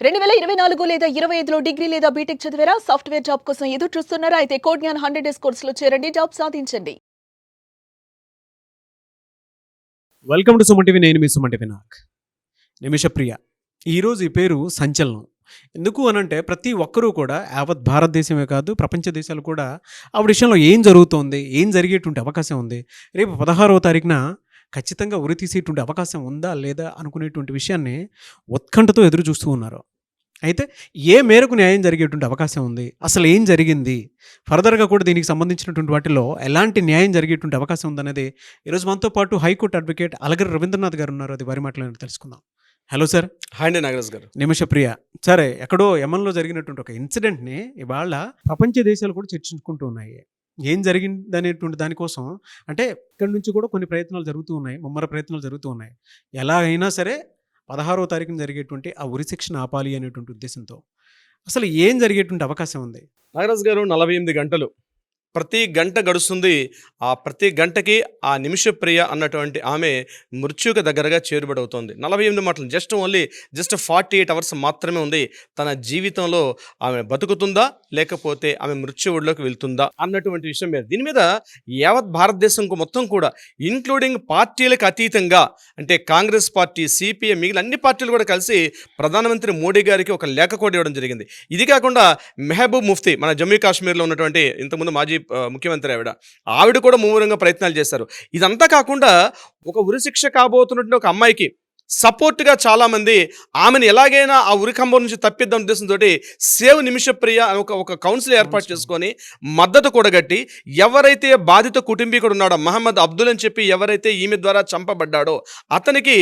2024 లేదా 25లో డిగ్రీ లేదా బీటెక్ చదివారా? సాఫ్ట్‌వేర్ జాబ్ కోసం ఎదురు చూస్తున్నారా? అయితే కోడ్ జ్ఞాన్ 100 డేస్ కోర్సులో చేరండి. జాబ్ సాధించండి. Welcome to Suman TV. నేను మీ సుమన్ టీవీ నిమిషప్రియ. ఈరోజు ఈ పేరు సంచలనం. ఎందుకు అనంటే ప్రతి ఒక్కరూ కూడా యావత్ భారతదేశమే కాదు ప్రపంచ దేశాలు కూడా ఆ విషయంలో ఏం జరుగుతోంది, ఏం జరిగేటువంటి అవకాశం ఉంది, రేపు 16వ తారీఖున ఖచ్చితంగా ఉరి తీసేటువంటి అవకాశం ఉందా లేదా అనుకునేటువంటి విషయాన్ని ఉత్కంఠతో ఎదురు చూస్తూ ఉన్నారు. అయితే ఏ మేరకు న్యాయం జరిగేటువంటి అవకాశం ఉంది, అసలు ఏం జరిగింది, ఫర్దర్గా కూడా దీనికి సంబంధించినటువంటి వాటిలో ఎలాంటి న్యాయం జరిగేటువంటి అవకాశం ఉందనేది ఈరోజు మనతో పాటు హైకోర్టు అడ్వకేట్ అలగరి రవీంద్రనాథ్ గారు ఉన్నారు. అది వారి మాటలను తెలుసుకుందాం. Hello sir. హాయ్ అండి నాగరాజ్ గారు. నిమిషప్రియ. సరే, ఎక్కడో యమన్లో జరిగినటువంటి ఒక ఇన్సిడెంట్ని ఇవాళ ప్రపంచ దేశాలు కూడా చర్చించుకుంటూ ఉన్నాయి. ఏం జరిగిందనేటువంటి దానికోసం అంటే ఇక్కడి నుంచి కూడా కొన్ని ప్రయత్నాలు జరుగుతూ ఉన్నాయి, ముమ్మర ప్రయత్నాలు జరుగుతూ ఉన్నాయి. ఎలా అయినా సరే 16వ తారీఖున జరిగేటువంటి ఆ ఉరి శిక్షను ఆపాలి అనేటువంటి ఉద్దేశంతో అసలు ఏం జరిగేటువంటి అవకాశం ఉంది? నాగరాజ్ గారు, 48 గంటలు ప్రతి గంట గడుస్తుంది. ఆ ప్రతి గంటకి ఆ నిమిషప్రియ అన్నటువంటి ఆమె మృత్యుకు దగ్గరగా చేరుబడవుతోంది. 48 మాటలు జస్ట్ 48 అవర్స్ మాత్రమే ఉంది. తన జీవితంలో ఆమె బతుకుతుందా లేకపోతే ఆమె మృత్యువుడిలోకి వెళ్తుందా అన్నటువంటి విషయం మీద, దీని మీద యావత్ భారతదేశం మొత్తం కూడా ఇంక్లూడింగ్ పార్టీలకు అతీతంగా, అంటే కాంగ్రెస్ పార్టీ, సిపిఎం, మిగిలిన అన్ని పార్టీలు కూడా కలిసి ప్రధానమంత్రి మోడీ గారికి ఒక లేఖ కూడా ఇవ్వడం జరిగింది. ఇది కాకుండా మెహబూబ్ ముఫ్తీ, మన జమ్మూ కాశ్మీర్లో ఉన్నటువంటి ఇంతకుముందు మాజీ ముఖ్యమంత్రి ఆవిడ కూడా ముమ్మరంగా ప్రయత్నాలు చేశారు. ఇదంతా కాకుండా ఒక ఉరిశిక్ష కాబోతున్నటువంటి ఒక అమ్మాయికి సపోర్ట్గా చాలామంది ఆమెను ఎలాగైనా ఆ ఉరికంబం నుంచి తప్పిద్దాం ఉద్దేశంతో సేవ్ నిమిషప్రియ ఒక కౌన్సిల్ ఏర్పాటు చేసుకొని మద్దతు కూడగట్టి, ఎవరైతే బాధిత కుటుంబీకుడు ఉన్నాడో మహమ్మద్ అబ్దుల్ అని చెప్పి ఎవరైతే ఈమె ద్వారా చంపబడ్డాడో అతనికి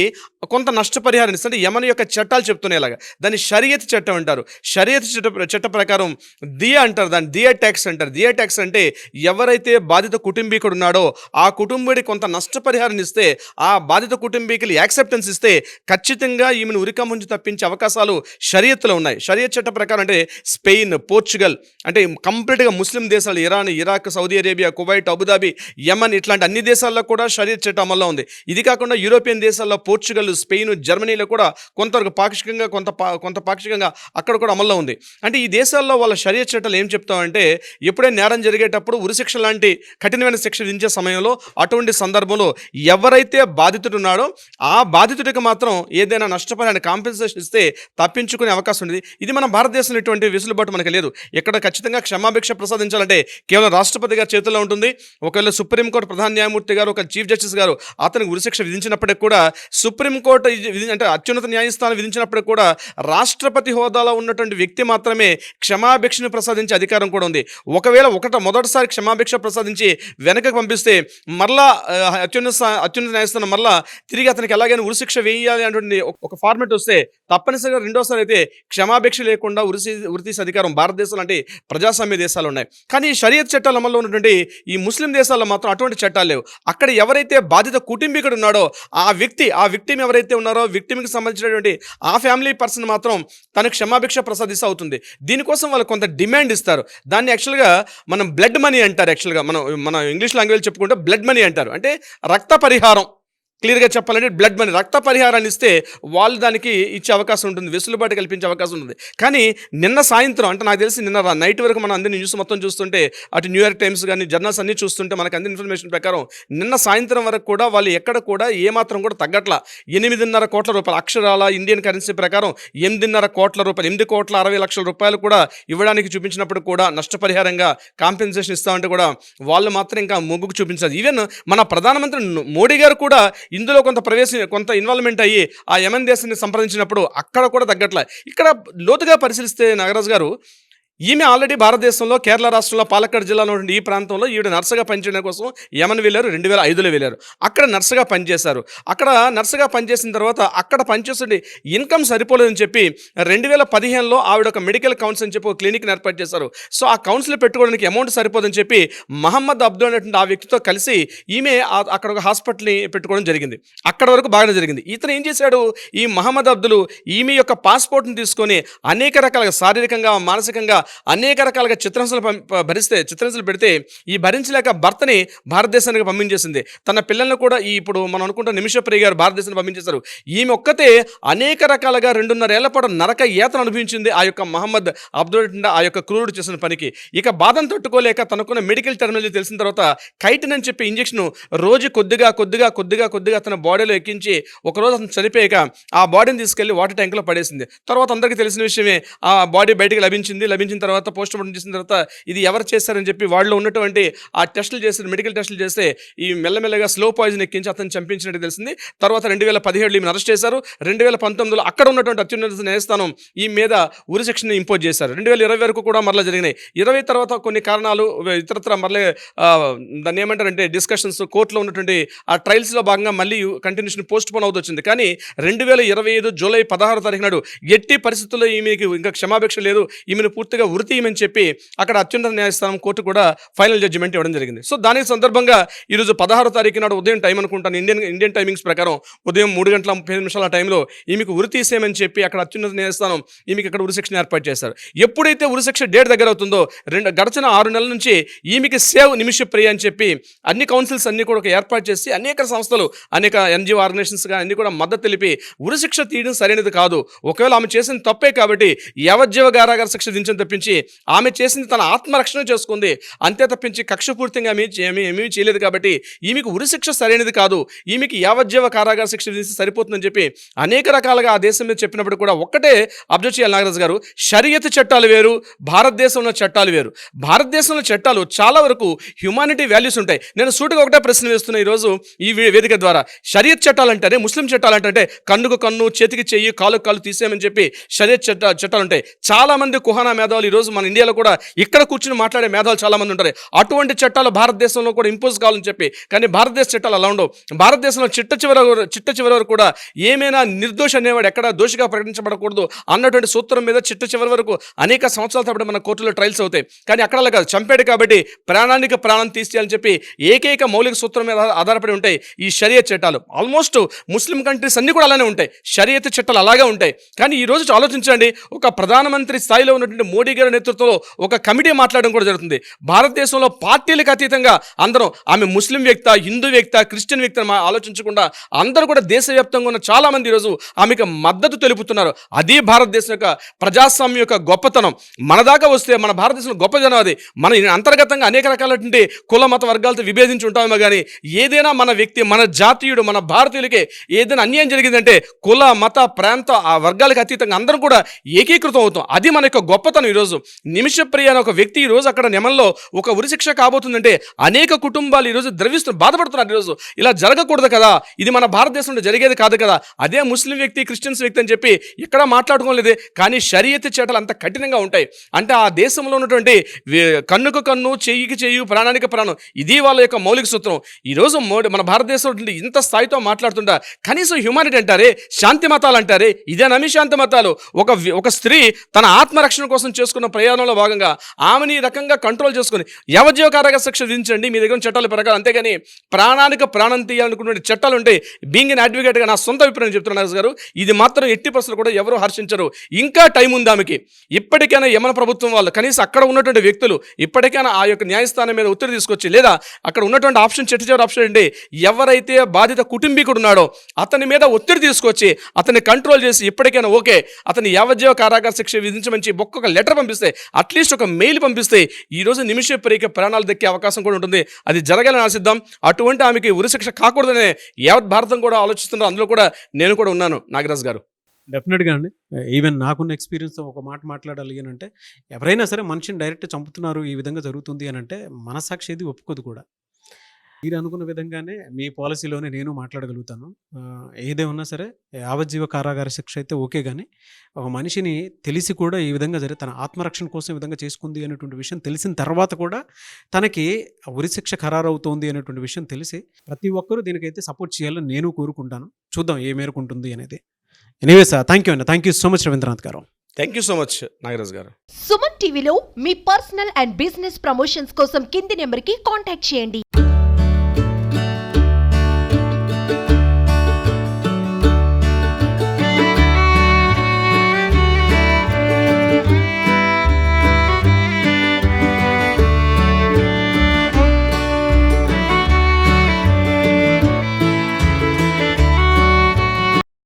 కొంత నష్టపరిహారం ఇస్తే, యమన్ యొక్క చట్టాలు చెప్తున్నాయిలాగా దాన్ని షరియత్ చట్టం అంటారు. షరియత్ చట్ట ప్రకారం దియా అంటారు, దాన్ని దియా ట్యాక్స్ అంటారు. దియా ట్యాక్స్ అంటే ఎవరైతే బాధిత కుటుంబీకుడు ఉన్నాడో ఆ కుటుంబుడికి కొంత నష్టపరిహారం ఇస్తే, ఆ బాధిత కుటుంబీకులు యాక్సెప్టెన్స్ ఇస్తే ఖచ్చితంగా ఈమెను ఉరికం నుంచి తప్పించే అవకాశాలు షరియత్తులో ఉన్నాయి. షరియత్ చట్ట ప్రకారం అంటే స్పెయిన్, పోర్చుగల్, అంటే కంప్లీట్గా ముస్లిం దేశాలు, Iran, Iraq, Saudi Arabia, Kuwait, Abu Dhabi, Yemen, ఇట్లాంటి అన్ని దేశాల్లో కూడా షరియత్ చట్టం అమల్లో ఉంది. ఇది కాకుండా యూరోపియన్ దేశాల్లో పోర్చుగల్, స్పెయిన్, జర్మనీలో కూడా కొంతవరకు పాక్షికంగా కొంత పాక్షికంగా అక్కడ కూడా అమల్లో ఉంది. అంటే ఈ దేశాల్లో వాళ్ళ షరియత్ చట్టాలు ఏం చెప్తామంటే, ఎప్పుడైనా నేరం జరిగేటప్పుడు ఉరిశిక్ష లాంటి కఠినమైన శిక్ష విధించే సమయంలో అటువంటి సందర్భంలో ఎవరైతే బాధితుడు ఉన్నాడో ఆ బాధితుడికి మాత్రం ఏదైనా నష్టపరిహారం కాంపెన్సేషన్ ఇస్తే తప్పించుకునే అవకాశం ఉంది. ఇది మన భారతదేశంలో ఇటువంటి వెసులుబాటు మనకి లేదు. ఇక్కడ ఖచ్చితంగా క్షమాభిక్ష ప్రసాదించాలంటే కేవలం రాష్ట్రపతి గారి చేతుల్లో ఉంటుంది. ఒకవేళ సుప్రీంకోర్టు ప్రధాన న్యాయమూర్తి గారు, ఒక చీఫ్ జస్టిస్ గారు అతనికి ఉరిశిక్ష విధించినప్పటికి కూడా, సుప్రీంకోర్టు అంటే అత్యున్నత న్యాయస్థానం విధించినప్పటికి కూడా రాష్ట్రపతి హోదాలో ఉన్నటువంటి వ్యక్తి మాత్రమే క్షమాభిక్షను ప్రసాదించే అధికారం కూడా ఉంది. ఒకవేళ మొదటిసారి క్షమాభిక్ష ప్రసాదించి వెనకకు పంపిస్తే మరలా అత్యున్నత న్యాయస్థానం మరలా తిరిగి అతనికి ఎలాగైనా ఉరిశిక్ష వేయాలి అనేటువంటి ఒక ఫార్మెట్ వస్తే తప్పనిసరిగా రెండోసారి అయితే క్షమాభిక్ష లేకుండా ఉరితీసే అధికారం భారతదేశంలో అంటే ప్రజాస్వామ్య దేశాలు ఉన్నాయి. కానీ షరియత్ చట్టాల అమల్లో ఉన్నటువంటి ఈ ముస్లిం దేశాల్లో మాత్రం అటువంటి చట్టాలు లేవు. అక్కడ ఎవరైతే బాధిత కుటుంబీకుడు ఉన్నాడో ఆ విక్టిమ్ ఎవరైతే ఉన్నారో విక్టిమ్కి సంబంధించినటువంటి ఆ ఫ్యామిలీ పర్సన్ మాత్రం తనకు క్షమాభిక్ష ప్రసాదిస్తే అవుతుంది. దీనికోసం వాళ్ళు కొంత డిమాండ్ ఇస్తారు. దాన్ని యాక్చువల్గా మనం బ్లడ్ మనీ అంటారు. యాక్చువల్గా మన ఇంగ్లీష్ లాంగ్వేజ్ చెప్పుకుంటే బ్లడ్ మనీ అంటారు. అంటే రక్త పరిహారం. క్లియర్గా చెప్పాలంటే బ్లడ్ మనీ, రక్త పరిహారాన్ని ఇస్తే వాళ్ళు దానికి ఇచ్చే అవకాశం ఉంటుంది, వెసులుబాటు కల్పించే అవకాశం ఉంటుంది. కానీ నిన్న సాయంత్రం, అంటే నాకు తెలిసి నిన్న నైట్ వరకు మనం అందరి న్యూస్ మొత్తం చూస్తుంటే, అటు న్యూయార్క్ టైమ్స్ కానీ జర్నల్స్ అన్నీ చూస్తుంటే మనకు అందిన ఇన్ఫర్మేషన్ ప్రకారం నిన్న సాయంత్రం వరకు కూడా వాళ్ళు ఎక్కడ కూడా ఏమాత్రం కూడా తగ్గట్లా 8.5 కోట్ల రూపాయలు, అక్షరాల ఇండియన్ కరెన్సీ ప్రకారం 8.5 కోట్ల రూపాయలు, 8,60,00,000 రూపాయలు కూడా ఇవ్వడానికి చూపించినప్పుడు కూడా నష్టపరిహారంగా కాంపెన్సేషన్ ఇస్తామంటే కూడా వాళ్ళు మాత్రం ఇంకా మొగ్గుకు చూపించారు. ఈవెన్ మన ప్రధానమంత్రి మోడీ గారు కూడా ఇందులో కొంత ఇన్వాల్వ్మెంట్ అయ్యి ఆ యమన్ దేశాన్ని సంప్రదించినప్పుడు అక్కడ కూడా తగ్గట్లే. ఇక్కడ లోతుగా పరిశీలిస్తే నాగరాజు గారు, ఈమె ఆల్రెడీ భారతదేశంలో కేరళ రాష్ట్రంలో పాలక్కాడ్ జిల్లాలో ఉండే ఈ ప్రాంతంలో ఈవిడ నర్సుగా పనిచేయడం కోసం యమన్ వెళ్ళారు. 2005లో వెళ్ళారు. అక్కడ నర్సుగా పనిచేశారు. అక్కడ నర్సుగా పనిచేసిన తర్వాత అక్కడ పనిచేస్తుండే ఇన్కమ్ సరిపోలేదని చెప్పి 2015లో ఆవిడ ఒక మెడికల్ కౌన్సిల్ అని చెప్పి ఒక క్లినిక్ని ఏర్పాటు చేశారు. సో ఆ కౌన్సిల్ పెట్టుకోవడానికి అమౌంట్ సరిపోదని చెప్పి మహమ్మద్ అబ్దుల్ అనేటువంటి ఆ వ్యక్తితో కలిసి ఈమె అక్కడ ఒక హాస్పిటల్ని పెట్టుకోవడం జరిగింది. అక్కడ వరకు బాగానే జరిగింది. ఇతను ఏం చేశాడు, ఈ మహమ్మద్ అబ్దుల్ ఈమె యొక్క పాస్పోర్ట్ని తీసుకొని అనేక రకాలుగా శారీరకంగా, మానసికంగా అనేక రకాలుగా చిత్రహింసలు పెడితే ఈ భరించలేక భర్తని భారతదేశానికి పంపించేసింది. తన పిల్లల్ని కూడా ఇప్పుడు మనం అనుకుంటున్న నిమిషప్రియ గారు భారతదేశానికి పంపించేశారు. ఈమె ఒక్కతే అనేక రకాలుగా 2.5 ఏళ్ల పాటు నరక యాతన అనుభవించింది ఆ యొక్క మహమ్మద్ అబ్దుల్ ఆ యొక్క క్రూరుడు చేసిన పనికి. ఇక బాధను తట్టుకోలేక తనకున్న మెడికల్ టెర్మినాలజీ తెలిసిన తర్వాత కైటిన్ అని చెప్పి ఇంజెక్షన్ రోజు కొద్దిగా తన బాడీలో ఎక్కించి ఒకరోజు అతను చనిపోయాక ఆ బాడీని తీసుకెళ్లి వాటర్ ట్యాంక్లో పడేసింది. తర్వాత అందరికీ తెలిసిన విషయమే, ఆ బాడీ బయటికి లభించిన తర్వాత పోస్ట్ మార్టం చేసిన తర్వాత ఇది ఎవరు చేశారని చెప్పి వాళ్ళు ఉన్నటువంటి ఆ టెస్టులు చేసి మెడికల్ టెస్టులు చేస్తే ఈ మెల్లమెల్లగా స్లో పాయిజన్ ఎక్కించి అతను చంపించినట్టు తెలిసింది. తర్వాత 2017 ఈమెను అరెస్ట్ చేశారు. 2019లో అక్కడ ఉన్నటువంటి అత్యున్నత న్యాయస్థానం ఈ మీద ఉరిశిక్షను ఇంపోజ్ చేశారు. 2020 వరకు కూడా మరలా జరిగినాయి. 20 తర్వాత కొన్ని కారణాలు ఇతరత్ర మరలే దాన్ని ఏమంటారంటే డిస్కషన్స్ కోర్టులో ఉన్నటువంటి ఆ ట్రయల్స్లో భాగంగా మళ్ళీ కంటిన్యూషన్ పోస్ట్ పోన్ అవుతూ వచ్చింది. కానీ 2025 జూలై 16 తారీఖు నాడు ఎట్టి పరిస్థితుల్లో ఈమెకి ఇంకా క్షమాభిక్ష లేదు, ఈమెను పూర్తిగా ఉరి తీయమని చెప్పి అక్కడ అత్యున్నత న్యాయస్థానం కోర్టు కూడా ఫైనల్ జడ్జిమెంట్ ఇవ్వడం జరిగింది. సో దానికి సందర్భంగా ఈరోజు 16 తారీఖు నాడు ఉదయం టైం అనుకుంటాను, ఇండియన్ టైమింగ్స్ ప్రకారం ఉదయం 3:35 టైంలో ఈమెకు ఉరి తీసేయమని చెప్పి అక్కడ అత్యున్నత న్యాయస్థానం ఈమెకి అక్కడ ఉరిశిక్షను ఏర్పాటు చేశారు. ఎప్పుడైతే ఉరిశిక్ష డేట్ దగ్గర అవుతుందో గడిచిన 6 నెలల నుంచి ఈమెకి సేవ్ నిమిషప్రియ అని చెప్పి అన్ని కౌన్సిల్స్ అన్ని కూడా ఏర్పాటు చేసి అనేక సంస్థలు అనేక ఎన్జిఓ ఆర్గనైజేషన్స్గా అన్ని కూడా మద్దతు తెలిపి ఉరిశిక్ష తీయడం సరైనది కాదు, ఒకవేళ ఆమె చేసిన తప్పే కాబట్టి యావజ్జీవ కారాగార శిక్ష విధించని తప్పించి ఆమె చేసింది తన ఆత్మరక్షణ చేసుకుంది అంతే తప్పించి కక్షపూర్తిగా ఏమీ చేయలేదు కాబట్టి ఈమెకు ఉరిశిక్ష సరైనది కాదు, ఈమెకి యావజ్జీవ కారాగార శిక్ష విధిస్తే సరిపోతుందని చెప్పి అనేక రకాలుగా ఆ దేశం మీద చెప్పినప్పుడు కూడా ఒక్కటే అబ్జర్వ్ చేయాలి నాగరాజు గారు, షరియత్ చట్టాలు వేరు, భారతదేశంలో చట్టాలు వేరు. భారతదేశంలో చట్టాలు చాలా వరకు హ్యుమానిటీ వాల్యూస్ ఉంటాయి. నేను సూటిగా ఒకటే ప్రశ్న వేస్తున్నా ఈరోజు ఈ వేదిక ద్వారా. షరియత్ చట్టాలు అంటేనే ముస్లిం చట్టాలు అంటే కన్నుకు కన్ను, చేతికి చెయ్యి, కాలుకు కాలు తీసేయమని చెప్పి షరియత్ చట్టాలు ఉంటాయి. చాలా మంది కుహానా మేధావులు ఈరోజు మన ఇండియాలో కూడా ఇక్కడ కూర్చుని మాట్లాడే మేధావులు చాలా మంది ఉంటారు. అటువంటి చట్టాలు భారతదేశంలో కూడా ఇంపోజ్ కావాలని చెప్పి, కానీ భారతదేశ చట్టాలు అలా ఉండవు. భారతదేశంలో చిట్ట చివరి వరకు కూడా ఏమైనా నిర్దోషి అనేవాడు ఎక్కడ దోషిగా ప్రకటించబడకూడదు అన్నటువంటి సూత్రం మీద చిట్ట చివరి వరకు అనేక సంవత్సరాల తరబడి మన కోర్టులో ట్రయల్స్ అవుతాయి. కానీ అక్కడ అలా కాదు, చంపాడు కాబట్టి ప్రాణానికి ప్రాణం తీసేయాలని చెప్పి ఏకైక మౌలిక సూత్రం మీద ఆధారపడి ఉంటాయి ఈ షరియత్ చట్టాలు. ఆల్మోస్ట్ ముస్లిం కంట్రీస్ అన్ని కూడా అలానే ఉంటాయి, షరియత్ చట్టాలు అలాగే ఉంటాయి. కానీ ఈ రోజు ఆలోచించండి, ఒక ప్రధానమంత్రి స్థాయిలో ఉన్నటువంటి మోడీ గారి నేతృత్వంలో ఒక కమిటీ మాట్లాడడం కూడా జరుగుతుంది. భారతదేశంలో పార్టీలకు అతీతంగా అందరం ఆమె ముస్లిం వ్యక్త, హిందూ వ్యక్త, క్రిస్టియన్ వ్యక్తి అని ఆలోచించకుండా అందరూ కూడా దేశవ్యాప్తంగా ఉన్న చాలా మంది ఈరోజు ఆమెకు మద్దతు తెలుపుతున్నారు. అది భారతదేశం యొక్క ప్రజాస్వామ్యం యొక్క గొప్పతనం. మన దాకా వస్తే మన భారతదేశంలో గొప్పదనం అది. మన అంతర్గతంగా అనేక రకాలైనటువంటి కుల మత వర్గాలతో విభేదించి ఉంటామేమో కానీ ఏదైనా మన వ్యక్తి, మన జాతీయుడు, మన భారతీయులకే ఏదైనా అన్యాయం జరిగిందంటే కుల మత ప్రాంత ఆ వర్గాలకు అతీతంగా అందరం కూడా ఏకీకృతం అవుతాం. అది మన యొక్క గొప్పతనం. ఈరోజు నిమిషప్రియ అనే ఒక వ్యక్తి ఈరోజు అక్కడ నెమల్లో ఒక ఉరిశిక్ష కాబోతుందంటే అనేక కుటుంబాలు ఈరోజు బాధపడుతున్నారు. ఈరోజు ఇలా జరగకూడదు కదా, ఇది మన భారతదేశంలో జరిగేది కాదు కదా. అదే ముస్లిం వ్యక్తి, క్రిస్టియన్స్ వ్యక్తి అని చెప్పి ఇక్కడ మాట్లాడుకోలేదే. కానీ షరియత్ చట్టాలు అంత కఠినంగా ఉంటాయి. అంటే ఆ దేశంలో ఉన్నటువంటి కన్నుకు కన్ను, చెయ్యికి చెయ్యి, ప్రాణానికి ప్రాణం, ఇది వాళ్ళ యొక్క మౌలిక సూత్రం. ఈరోజు మన భారతదేశంలో ఇంత స్థాయితో మాట్లాడుతుంటా కనీసం హ్యూమానిటీ అంటారే, శాంతి మతాలు అంటారే, ఇదేనమి శాంతి మతాలు. ఒక స్త్రీ తన ఆత్మరక్షణ కోసం చేసుకున్న ప్రయాణంలో భాగంగా ఆమెని ఈ రకంగా కంట్రోల్ చేసుకుని యావజ్జీవ కారాగార శిక్ష విధించండి మీ దగ్గర చట్టాలు ప్రకారం, అంతేగాని ప్రాణానికి ప్రాణం తీయాలనుకునే చట్టాలు ఉంటాయి. బీయింగ్ ఎన్ అడ్వకేట్గా నా సొంత అభిప్రాయం చెప్తున్నాను గారు, ఇది మాత్రం ఎట్టి పరిస్థితులు కూడా ఎవరు హర్షించరు. ఇంకా టైం ఉంది ఆమెకి. ఇప్పటికైనా యమన ప్రభుత్వం వాళ్ళు కనీసం అక్కడ ఉన్నటువంటి వ్యక్తులు ఇప్పటికైనా ఆ యొక్క న్యాయస్థానం మీద ఒత్తిడి తీసుకొచ్చి, లేదా అక్కడ ఉన్నటువంటి ఆప్షన్ చివరి ఆప్షన్ ఏంటి, ఎవరైతే బాధిత కుటుంబీకుడు ఉన్నాడో అతని మీద ఒత్తిడి తీసుకొచ్చి అతన్ని కంట్రోల్ చేసి ఇప్పటికైనా ఓకే అతని యావజ్జీవ కారాగార శిక్ష విధించమని ఒక్కొక్క లెటర్ పంపిస్తే, అట్లీస్ట్ ఒక మెయిల్ పంపిస్తే ఈరోజు నిమిషప్రియకి ప్రాణాలు దక్కే అవకాశం కూడా ఉంటుంది. అది జరగాలని ఆశిద్దాం. అటువంటి ఆమెకి ఉరిశిక్ష కాకూడదనే యావత్ భారతం కూడా ఆలోచిస్తున్నారు. అందులో కూడా నేను కూడా ఉన్నాను నాగరాజ్ గారు. డెఫినెట్గా అండి. ఈవెన్ నాకున్న ఎక్స్పీరియన్స్తో ఒక మాట మాట్లాడాలి అని అంటే, ఎవరైనా సరే మనిషిని డైరెక్ట్ చంపుతున్నారు, ఈ విధంగా జరుగుతుంది అని అంటే మనసాక్షి ఏది ఒప్పుకోదు కూడా. మీరు అనుకున్న విధంగానే మీ పాలసీలోనే నేను మాట్లాడగలుగుతాను. ఏదేమన్నా సరే యావజ్జీవ కారాగార శిక్ష అయితే ఓకే, కానీ ఒక మనిషిని తెలిసి కూడా ఈ విధంగా జరిగి తన ఆత్మరక్షణ కోసం ఈ విధంగా చేసుకుంది అనేటువంటి విషయం తెలిసిన తర్వాత కూడా తనకి ఉరిశిక్ష ఖరారవుతోంది అనేటువంటి విషయం తెలిసి ప్రతి ఒక్కరూ దీనికైతే సపోర్ట్ చేయాలని నేను కోరుకుంటాను. చూద్దాం ఏ మేరకు ఉంటుంది అనేది. ఎనీవేస్ థ్యాంక్ యూ అండి. Thank you so much Ravindranath గారు. Thank you so much Nagaraj గారు. సుమన్ టీవీలో మీ పర్సనల్ అండ్ బిజినెస్ ప్రమోషన్స్ కోసం కింది నెంబర్కి కాంటాక్ట్ చేయండి.